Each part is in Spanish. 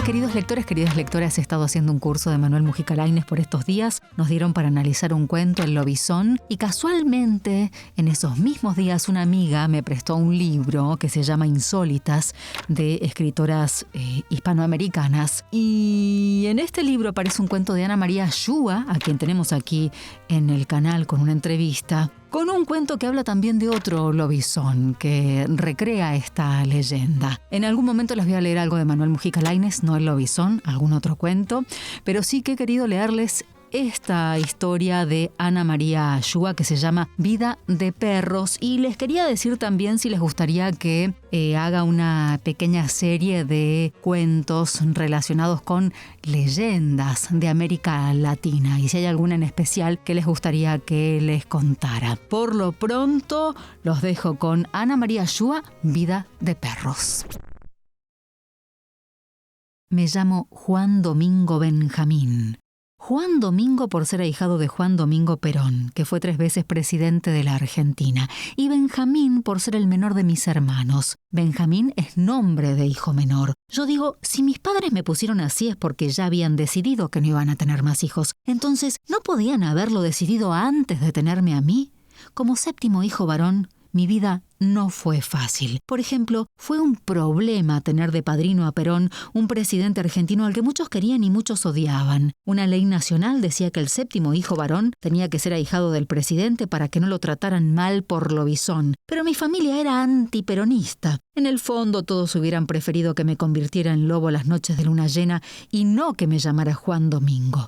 Queridos lectores, queridas lectoras, he estado haciendo un curso de Manuel Mujica Lainez por estos días. Nos dieron para analizar un cuento, El Lobizón, y casualmente en esos mismos días una amiga me prestó un libro que se llama Insólitas, de escritoras hispanoamericanas. Y en este libro aparece un cuento de Ana María Ayúa, a quien tenemos aquí en el canal con una entrevista, con un cuento que habla también de otro lobizón que recrea esta leyenda. En algún momento les voy a leer algo de Manuel Mujica Lainez, no El Lobizón, algún otro cuento, pero sí que he querido leerles esta historia de Ana María Ayúa que se llama Vida de Perros, y les quería decir también si les gustaría que haga una pequeña serie de cuentos relacionados con leyendas de América Latina y si hay alguna en especial que les gustaría que les contara. Por lo pronto los dejo con Ana María Ayúa, Vida de Perros. Me llamo Juan Domingo Benjamín. Juan Domingo por ser ahijado de Juan Domingo Perón, que fue 3 veces presidente de la Argentina, y Benjamín por ser el menor de mis hermanos. Benjamín es nombre de hijo menor. Yo digo, si mis padres me pusieron así es porque ya habían decidido que no iban a tener más hijos. Entonces, ¿no podían haberlo decidido antes de tenerme a mí? Como 7º hijo varón, mi vida no fue fácil. Por ejemplo, fue un problema tener de padrino a Perón, un presidente argentino al que muchos querían y muchos odiaban. Una ley nacional decía que el 7º hijo varón tenía que ser ahijado del presidente para que no lo trataran mal por lobizón. Pero mi familia era antiperonista. En el fondo, todos hubieran preferido que me convirtiera en lobo las noches de luna llena y no que me llamara Juan Domingo.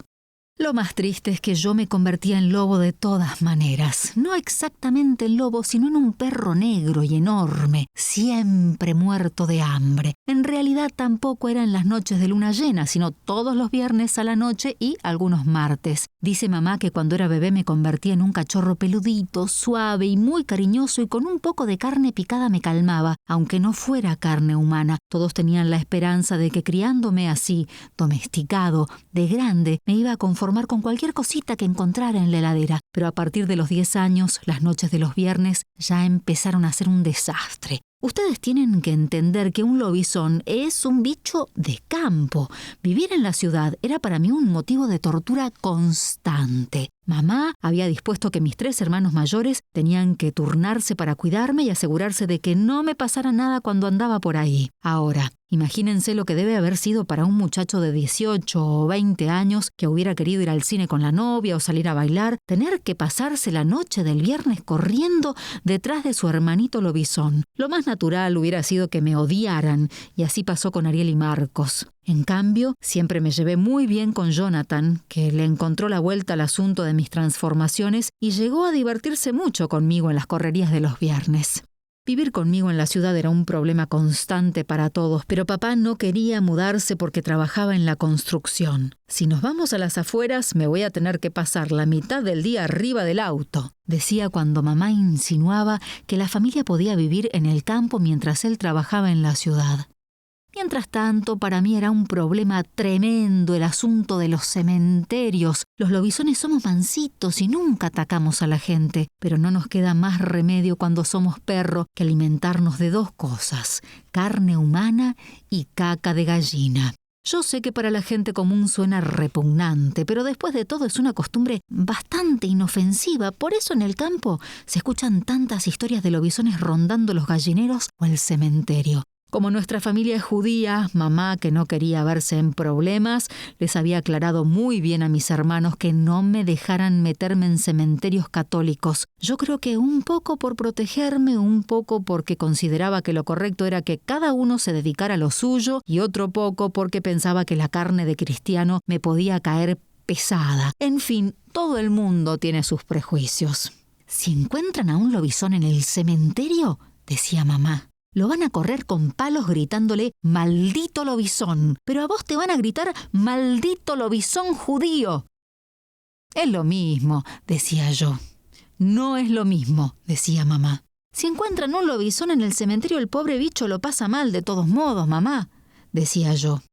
Lo más triste es que yo me convertía en lobo de todas maneras. No exactamente en lobo, sino en un perro negro y enorme, siempre muerto de hambre. En realidad tampoco eran las noches de luna llena, sino todos los viernes a la noche y algunos martes. Dice mamá que cuando era bebé me convertía en un cachorro peludito, suave y muy cariñoso, y con un poco de carne picada me calmaba, aunque no fuera carne humana. Todos tenían la esperanza de que criándome así, domesticado, de grande, me iba a conformar con cualquier cosita que encontrara en la heladera. Pero a partir de los 10 años, las noches de los viernes ya empezaron a ser un desastre. Ustedes tienen que entender que un lobizón es un bicho de campo. Vivir en la ciudad era para mí un motivo de tortura constante. Mamá había dispuesto que mis 3 hermanos mayores tenían que turnarse para cuidarme y asegurarse de que no me pasara nada cuando andaba por ahí. Ahora, imagínense lo que debe haber sido para un muchacho de 18 o 20 años que hubiera querido ir al cine con la novia o salir a bailar, tener que pasarse la noche del viernes corriendo detrás de su hermanito lobizón. Lo más natural hubiera sido que me odiaran, y así pasó con Ariel y Marcos. En cambio, siempre me llevé muy bien con Jonathan, que le encontró la vuelta al asunto de mis transformaciones y llegó a divertirse mucho conmigo en las correrías de los viernes. Vivir conmigo en la ciudad era un problema constante para todos, pero papá no quería mudarse porque trabajaba en la construcción. Si nos vamos a las afueras, me voy a tener que pasar la mitad del día arriba del auto, decía cuando mamá insinuaba que la familia podía vivir en el campo mientras él trabajaba en la ciudad. Mientras tanto, para mí era un problema tremendo el asunto de los cementerios. Los lobizones somos mansitos y nunca atacamos a la gente, pero no nos queda más remedio cuando somos perro que alimentarnos de 2 cosas, carne humana y caca de gallina. Yo sé que para la gente común suena repugnante, pero después de todo es una costumbre bastante inofensiva. Por eso en el campo se escuchan tantas historias de lobizones rondando los gallineros o el cementerio. Como nuestra familia es judía, mamá, que no quería verse en problemas, les había aclarado muy bien a mis hermanos que no me dejaran meterme en cementerios católicos. Yo creo que un poco por protegerme, un poco porque consideraba que lo correcto era que cada uno se dedicara a lo suyo, y otro poco porque pensaba que la carne de cristiano me podía caer pesada. En fin, todo el mundo tiene sus prejuicios. Si encuentran a un lobizón en el cementerio, decía mamá, lo van a correr con palos gritándole «¡Maldito lobizón!», pero a vos te van a gritar «¡Maldito lobizón judío!». Es lo mismo, decía yo. No es lo mismo, decía mamá. Si encuentran un lobizón en el cementerio, el pobre bicho lo pasa mal de todos modos, mamá, decía yo.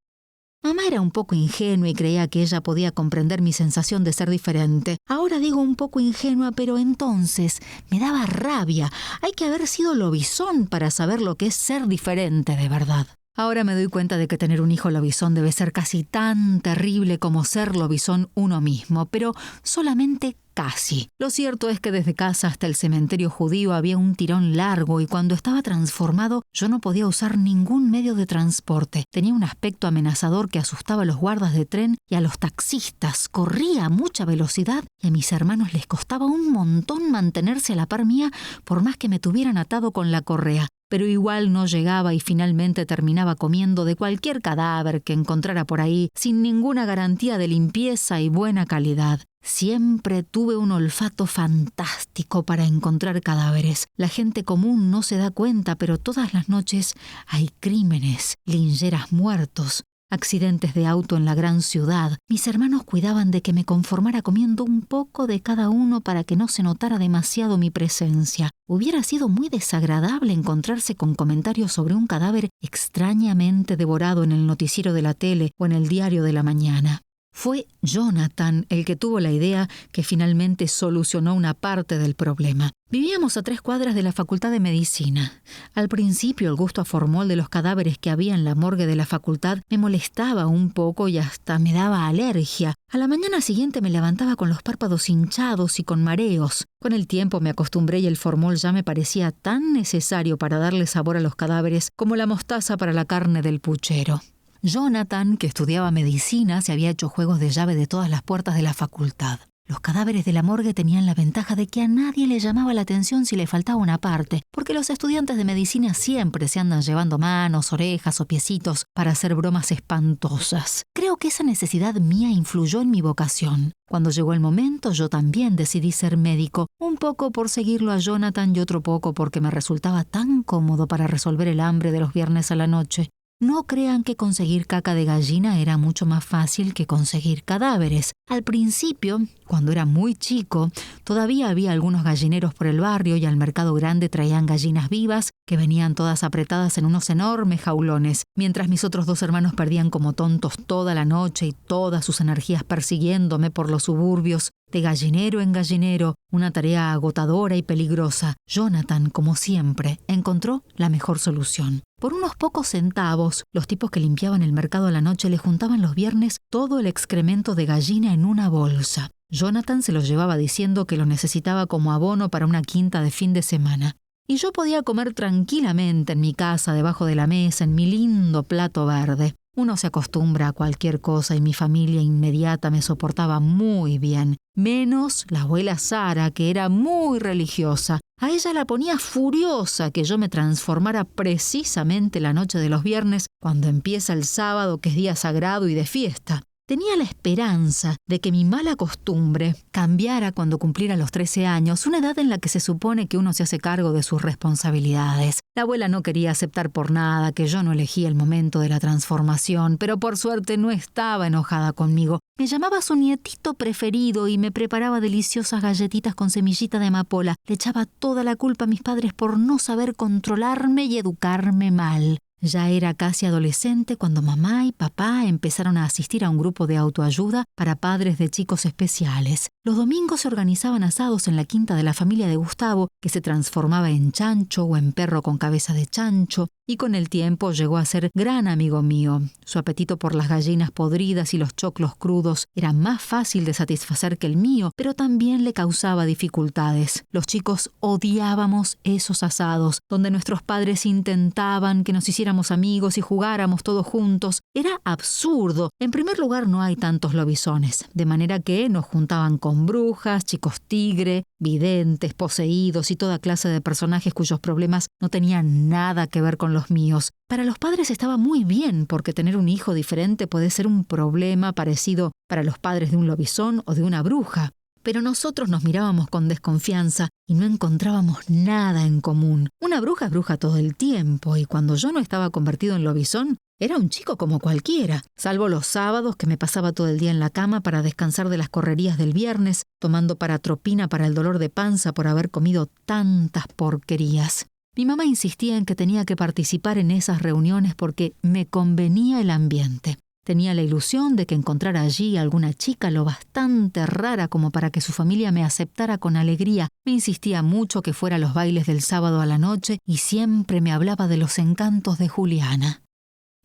Mamá era un poco ingenua y creía que ella podía comprender mi sensación de ser diferente. Ahora digo un poco ingenua, pero entonces me daba rabia. Hay que haber sido lobizón para saber lo que es ser diferente de verdad. Ahora me doy cuenta de que tener un hijo lobizón debe ser casi tan terrible como ser lobizón uno mismo, pero solamente casi. Lo cierto es que desde casa hasta el cementerio judío había un tirón largo y cuando estaba transformado yo no podía usar ningún medio de transporte. Tenía un aspecto amenazador que asustaba a los guardas de tren y a los taxistas. Corría a mucha velocidad y a mis hermanos les costaba un montón mantenerse a la par mía por más que me tuvieran atado con la correa. Pero igual no llegaba y finalmente terminaba comiendo de cualquier cadáver que encontrara por ahí, sin ninguna garantía de limpieza y buena calidad. Siempre tuve un olfato fantástico para encontrar cadáveres. La gente común no se da cuenta, pero todas las noches hay crímenes, lincheras muertos, accidentes de auto en la gran ciudad. Mis hermanos cuidaban de que me conformara comiendo un poco de cada uno para que no se notara demasiado mi presencia. Hubiera sido muy desagradable encontrarse con comentarios sobre un cadáver extrañamente devorado en el noticiero de la tele o en el diario de la mañana. Fue Jonathan el que tuvo la idea que finalmente solucionó una parte del problema. Vivíamos a 3 cuadras de la Facultad de Medicina. Al principio el gusto a formol de los cadáveres que había en la morgue de la facultad me molestaba un poco y hasta me daba alergia. A la mañana siguiente me levantaba con los párpados hinchados y con mareos. Con el tiempo me acostumbré y el formol ya me parecía tan necesario para darle sabor a los cadáveres como la mostaza para la carne del puchero. Jonathan, que estudiaba medicina, se había hecho juegos de llave de todas las puertas de la facultad. Los cadáveres de la morgue tenían la ventaja de que a nadie le llamaba la atención si le faltaba una parte, porque los estudiantes de medicina siempre se andan llevando manos, orejas o piecitos para hacer bromas espantosas. Creo que esa necesidad mía influyó en mi vocación. Cuando llegó el momento, yo también decidí ser médico, un poco por seguirlo a Jonathan y otro poco porque me resultaba tan cómodo para resolver el hambre de los viernes a la noche. No crean que conseguir caca de gallina era mucho más fácil que conseguir cadáveres. Al principio, cuando era muy chico, todavía había algunos gallineros por el barrio y al mercado grande traían gallinas vivas que venían todas apretadas en unos enormes jaulones, mientras mis otros 2 hermanos perdían como tontos toda la noche y todas sus energías persiguiéndome por los suburbios. De gallinero en gallinero, una tarea agotadora y peligrosa, Jonathan, como siempre, encontró la mejor solución. Por unos pocos centavos, los tipos que limpiaban el mercado a la noche le juntaban los viernes todo el excremento de gallina en una bolsa. Jonathan se los llevaba diciendo que lo necesitaba como abono para una quinta de fin de semana. Y yo podía comer tranquilamente en mi casa, debajo de la mesa, en mi lindo plato verde. Uno se acostumbra a cualquier cosa y mi familia inmediata me soportaba muy bien, menos la abuela Sara, que era muy religiosa. A ella la ponía furiosa que yo me transformara precisamente la noche de los viernes, cuando empieza el sábado, que es día sagrado y de fiesta. Tenía la esperanza de que mi mala costumbre cambiara cuando cumpliera los 13 años, una edad en la que se supone que uno se hace cargo de sus responsabilidades. La abuela no quería aceptar por nada que yo no elegía el momento de la transformación, pero por suerte no estaba enojada conmigo. Me llamaba su nietito preferido y me preparaba deliciosas galletitas con semillita de amapola. Le echaba toda la culpa a mis padres por no saber controlarme y educarme mal. Ya era casi adolescente cuando mamá y papá empezaron a asistir a un grupo de autoayuda para padres de chicos especiales. Los domingos se organizaban asados en la quinta de la familia de Gustavo, que se transformaba en chancho o en perro con cabeza de chancho, y con el tiempo llegó a ser gran amigo mío. Su apetito por las gallinas podridas y los choclos crudos era más fácil de satisfacer que el mío, pero también le causaba dificultades. Los chicos odiábamos esos asados, donde nuestros padres intentaban que nos hiciéramos amigos y jugáramos todos juntos. Era absurdo. En primer lugar, no hay tantos lobisones, de manera que nos juntaban con brujas, chicos tigre, videntes, poseídos y toda clase de personajes cuyos problemas no tenían nada que ver con los míos. Para los padres estaba muy bien, porque tener un hijo diferente puede ser un problema parecido para los padres de un lobizón o de una bruja. Pero nosotros nos mirábamos con desconfianza y no encontrábamos nada en común. Una bruja es bruja todo el tiempo, y cuando yo no estaba convertido en lobizón, era un chico como cualquiera, salvo los sábados que me pasaba todo el día en la cama para descansar de las correrías del viernes, tomando paratropina para el dolor de panza por haber comido tantas porquerías. Mi mamá insistía en que tenía que participar en esas reuniones porque me convenía el ambiente. Tenía la ilusión de que encontrara allí alguna chica lo bastante rara como para que su familia me aceptara con alegría. Me insistía mucho que fuera a los bailes del sábado a la noche y siempre me hablaba de los encantos de Juliana.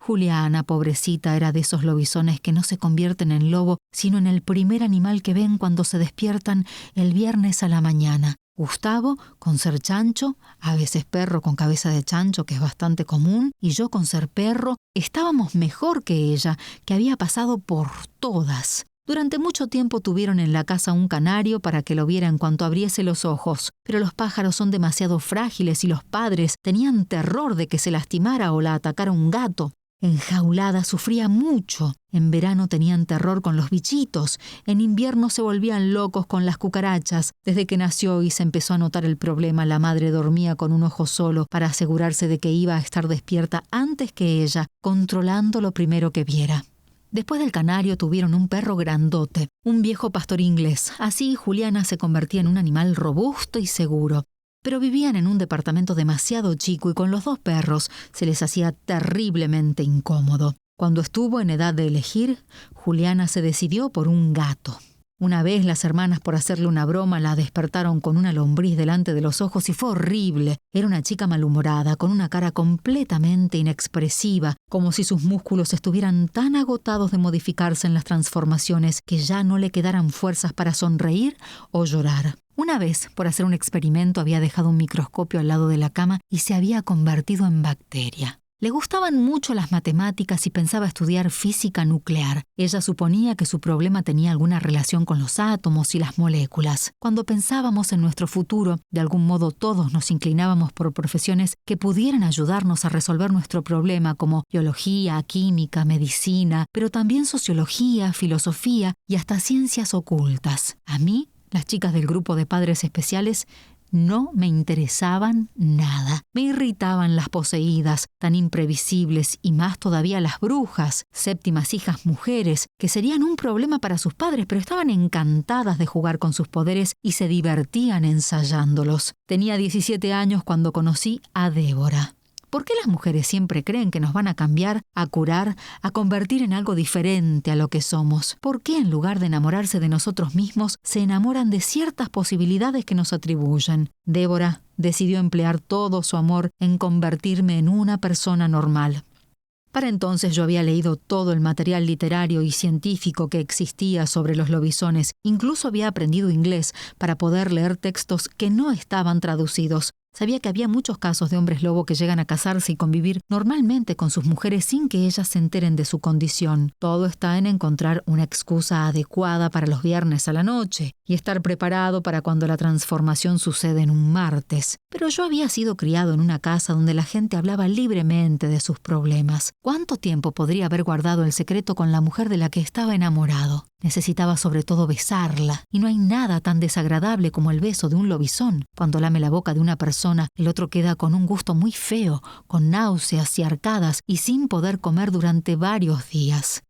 Juliana, pobrecita, era de esos lobisones que no se convierten en lobo, sino en el primer animal que ven cuando se despiertan el viernes a la mañana. Gustavo con ser chancho, a veces perro con cabeza de chancho, que es bastante común, y yo con ser perro, estábamos mejor que ella, que había pasado por todas. Durante mucho tiempo tuvieron en la casa un canario para que lo viera en cuanto abriese los ojos, pero los pájaros son demasiado frágiles y los padres tenían terror de que se lastimara o la atacara un gato. Enjaulada sufría mucho. En verano tenían terror con los bichitos. En invierno se volvían locos con las cucarachas. Desde que nació y se empezó a notar el problema, la madre dormía con un ojo solo para asegurarse de que iba a estar despierta antes que ella, controlando lo primero que viera. Después del canario tuvieron un perro grandote, un viejo pastor inglés. Así Juliana se convertía en un animal robusto y seguro. Pero vivían en un departamento demasiado chico y con los dos perros se les hacía terriblemente incómodo. Cuando estuvo en edad de elegir, Juliana se decidió por un gato. Una vez las hermanas, por hacerle una broma, la despertaron con una lombriz delante de los ojos y fue horrible. Era una chica malhumorada, con una cara completamente inexpresiva, como si sus músculos estuvieran tan agotados de modificarse en las transformaciones que ya no le quedaran fuerzas para sonreír o llorar. Una vez, por hacer un experimento, había dejado un microscopio al lado de la cama y se había convertido en bacteria. Le gustaban mucho las matemáticas y pensaba estudiar física nuclear. Ella suponía que su problema tenía alguna relación con los átomos y las moléculas. Cuando pensábamos en nuestro futuro, de algún modo todos nos inclinábamos por profesiones que pudieran ayudarnos a resolver nuestro problema, como biología, química, medicina, pero también sociología, filosofía y hasta ciencias ocultas. A mí, las chicas del grupo de padres especiales no me interesaban nada. Me irritaban las poseídas, tan imprevisibles, y más todavía las brujas, séptimas hijas mujeres, que serían un problema para sus padres, pero estaban encantadas de jugar con sus poderes y se divertían ensayándolos. Tenía 17 años cuando conocí a Débora. ¿Por qué las mujeres siempre creen que nos van a cambiar, a curar, a convertir en algo diferente a lo que somos? ¿Por qué en lugar de enamorarse de nosotros mismos, se enamoran de ciertas posibilidades que nos atribuyen? Débora decidió emplear todo su amor en convertirme en una persona normal. Para entonces yo había leído todo el material literario y científico que existía sobre los lobisones. Incluso había aprendido inglés para poder leer textos que no estaban traducidos. Sabía que había muchos casos de hombres lobo que llegan a casarse y convivir normalmente con sus mujeres sin que ellas se enteren de su condición. Todo está en encontrar una excusa adecuada para los viernes a la noche y estar preparado para cuando la transformación sucede en un martes. Pero yo había sido criado en una casa donde la gente hablaba libremente de sus problemas. ¿Cuánto tiempo podría haber guardado el secreto con la mujer de la que estaba enamorado? Necesitaba sobre todo besarla, y no hay nada tan desagradable como el beso de un lobizón. Cuando lame la boca de una persona, el otro queda con un gusto muy feo, con náuseas y arcadas, y sin poder comer durante varios días.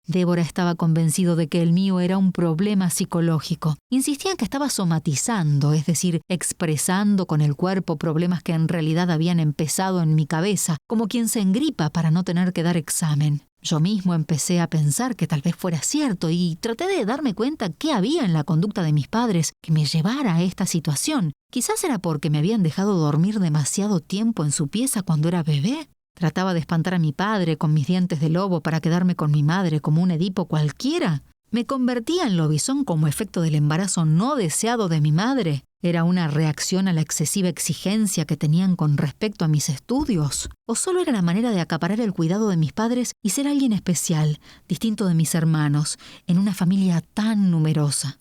Débora estaba convencido de que el mío era un problema psicológico. Insistía en que estaba somatizando, es decir, expresando con el cuerpo problemas que en realidad habían empezado en mi cabeza, como quien se engripa para no tener que dar examen. Yo mismo empecé a pensar que tal vez fuera cierto y traté de darme cuenta qué había en la conducta de mis padres que me llevara a esta situación. Quizás era porque me habían dejado dormir demasiado tiempo en su pieza cuando era bebé. Trataba de espantar a mi padre con mis dientes de lobo para quedarme con mi madre como un Edipo cualquiera. ¿Me convertía en lobizón como efecto del embarazo no deseado de mi madre? ¿Era una reacción a la excesiva exigencia que tenían con respecto a mis estudios? ¿O solo era la manera de acaparar el cuidado de mis padres y ser alguien especial, distinto de mis hermanos, en una familia tan numerosa?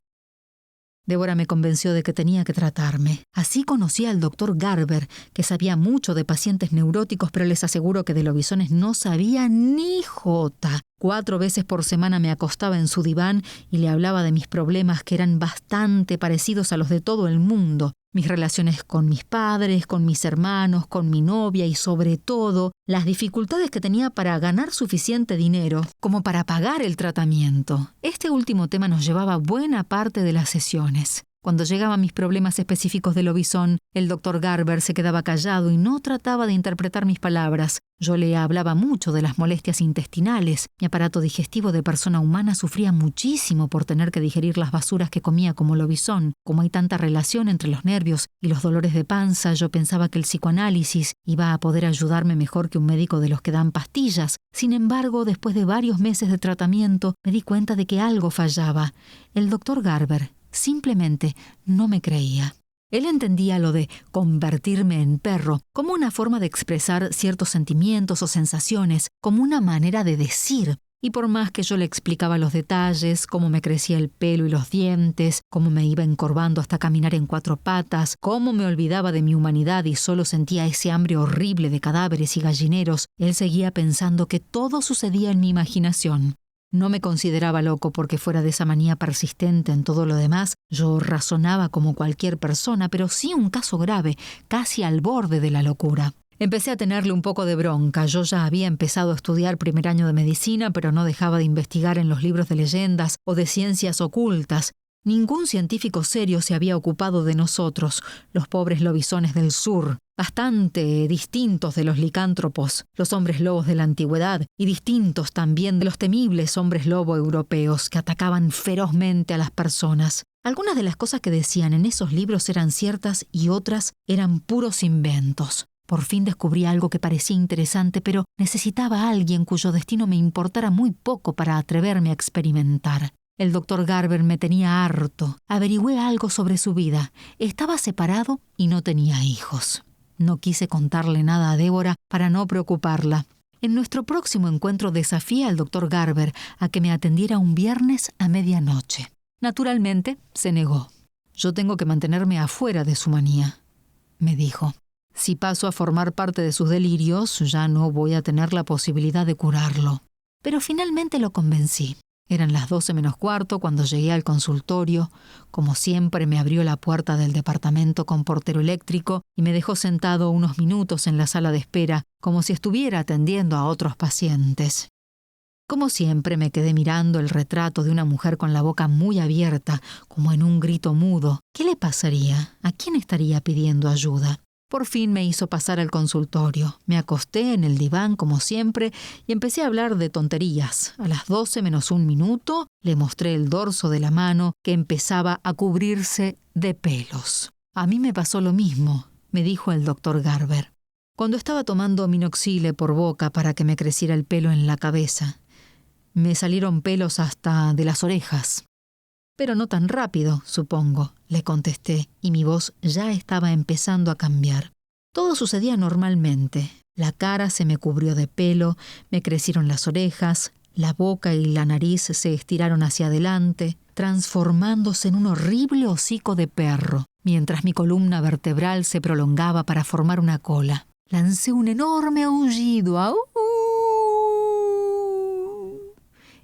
Débora me convenció de que tenía que tratarme. Así conocí al doctor Garber, que sabía mucho de pacientes neuróticos, pero les aseguro que de lobisones no sabía ni jota. 4 veces por semana me acostaba en su diván y le hablaba de mis problemas, que eran bastante parecidos a los de todo el mundo. Mis relaciones con mis padres, con mis hermanos, con mi novia y sobre todo las dificultades que tenía para ganar suficiente dinero como para pagar el tratamiento. Este último tema nos llevaba buena parte de las sesiones. Cuando llegaban mis problemas específicos de lobizón, el doctor Garber se quedaba callado y no trataba de interpretar mis palabras. Yo le hablaba mucho de las molestias intestinales. Mi aparato digestivo de persona humana sufría muchísimo por tener que digerir las basuras que comía como lobizón. Como hay tanta relación entre los nervios y los dolores de panza, yo pensaba que el psicoanálisis iba a poder ayudarme mejor que un médico de los que dan pastillas. Sin embargo, después de varios meses de tratamiento, me di cuenta de que algo fallaba. El doctor Garber simplemente no me creía. Él entendía lo de convertirme en perro como una forma de expresar ciertos sentimientos o sensaciones, como una manera de decir. Y por más que yo le explicaba los detalles, cómo me crecía el pelo y los dientes, cómo me iba encorvando hasta caminar en 4 patas, cómo me olvidaba de mi humanidad y solo sentía ese hambre horrible de cadáveres y gallineros, él seguía pensando que todo sucedía en mi imaginación. No me consideraba loco porque fuera de esa manía persistente en todo lo demás. Yo razonaba como cualquier persona, pero sí un caso grave, casi al borde de la locura. Empecé a tenerle un poco de bronca. Yo ya había empezado a estudiar primer año de medicina, pero no dejaba de investigar en los libros de leyendas o de ciencias ocultas. Ningún científico serio se había ocupado de nosotros, los pobres lobisones del sur, bastante distintos de los licántropos, los hombres lobos de la antigüedad, y distintos también de los temibles hombres lobo europeos que atacaban ferozmente a las personas. Algunas de las cosas que decían en esos libros eran ciertas y otras eran puros inventos. Por fin descubrí algo que parecía interesante, pero necesitaba a alguien cuyo destino me importara muy poco para atreverme a experimentar. El doctor Garber me tenía harto. Averigüé algo sobre su vida. Estaba separado y no tenía hijos. No quise contarle nada a Débora para no preocuparla. En nuestro próximo encuentro desafié al doctor Garber a que me atendiera un viernes a medianoche. Naturalmente, se negó. «Yo tengo que mantenerme afuera de su manía», me dijo. «Si paso a formar parte de sus delirios, ya no voy a tener la posibilidad de curarlo». Pero finalmente lo convencí. Eran las 12 menos cuarto cuando llegué al consultorio. Como siempre, me abrió la puerta del departamento con portero eléctrico y me dejó sentado unos minutos en la sala de espera, como si estuviera atendiendo a otros pacientes. Como siempre, me quedé mirando el retrato de una mujer con la boca muy abierta, como en un grito mudo. ¿Qué le pasaría? ¿A quién estaría pidiendo ayuda? Por fin me hizo pasar al consultorio. Me acosté en el diván como siempre y empecé a hablar de tonterías. A las 12 menos un minuto le mostré el dorso de la mano que empezaba a cubrirse de pelos. «A mí me pasó lo mismo», me dijo el doctor Garber, cuando estaba tomando minoxidil por boca para que me creciera el pelo en la cabeza. Me salieron pelos hasta de las orejas. «Pero no tan rápido, supongo», le contesté, y mi voz ya estaba empezando a cambiar. Todo sucedía normalmente. La cara se me cubrió de pelo, me crecieron las orejas, la boca y la nariz se estiraron hacia adelante, transformándose en un horrible hocico de perro, mientras mi columna vertebral se prolongaba para formar una cola. Lancé un enorme aullido. ¡Au!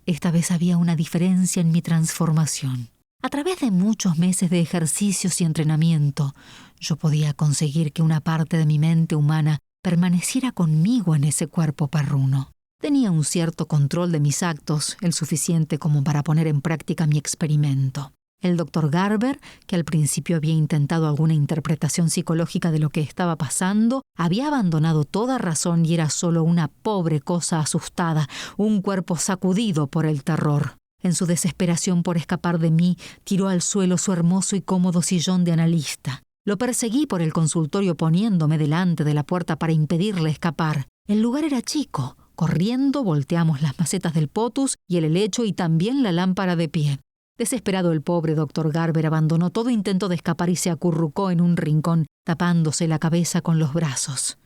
Esta vez había una diferencia en mi transformación. A través de muchos meses de ejercicios y entrenamiento, yo podía conseguir que una parte de mi mente humana permaneciera conmigo en ese cuerpo perruno. Tenía un cierto control de mis actos, el suficiente como para poner en práctica mi experimento. El doctor Garber, que al principio había intentado alguna interpretación psicológica de lo que estaba pasando, había abandonado toda razón y era solo una pobre cosa asustada, un cuerpo sacudido por el terror. En su desesperación por escapar de mí, tiró al suelo su hermoso y cómodo sillón de analista. Lo perseguí por el consultorio poniéndome delante de la puerta para impedirle escapar. El lugar era chico. Corriendo, volteamos las macetas del potus y el helecho y también la lámpara de pie. Desesperado, el pobre doctor Garber abandonó todo intento de escapar y se acurrucó en un rincón, tapándose la cabeza con los brazos.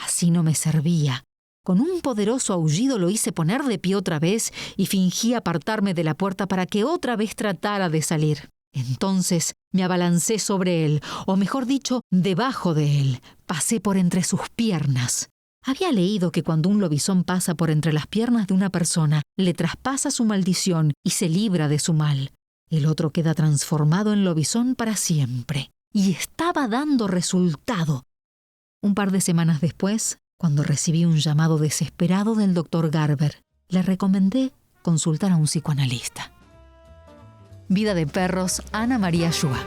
Así no me servía. Con un poderoso aullido lo hice poner de pie otra vez y fingí apartarme de la puerta para que otra vez tratara de salir. Entonces me abalancé sobre él, o mejor dicho, debajo de él. Pasé por entre sus piernas. Había leído que cuando un lobizón pasa por entre las piernas de una persona, le traspasa su maldición y se libra de su mal. El otro queda transformado en lobizón para siempre. Y estaba dando resultado. Un par de semanas después, cuando recibí un llamado desesperado del doctor Garber, le recomendé consultar a un psicoanalista. Vida de perros, Ana María Shua.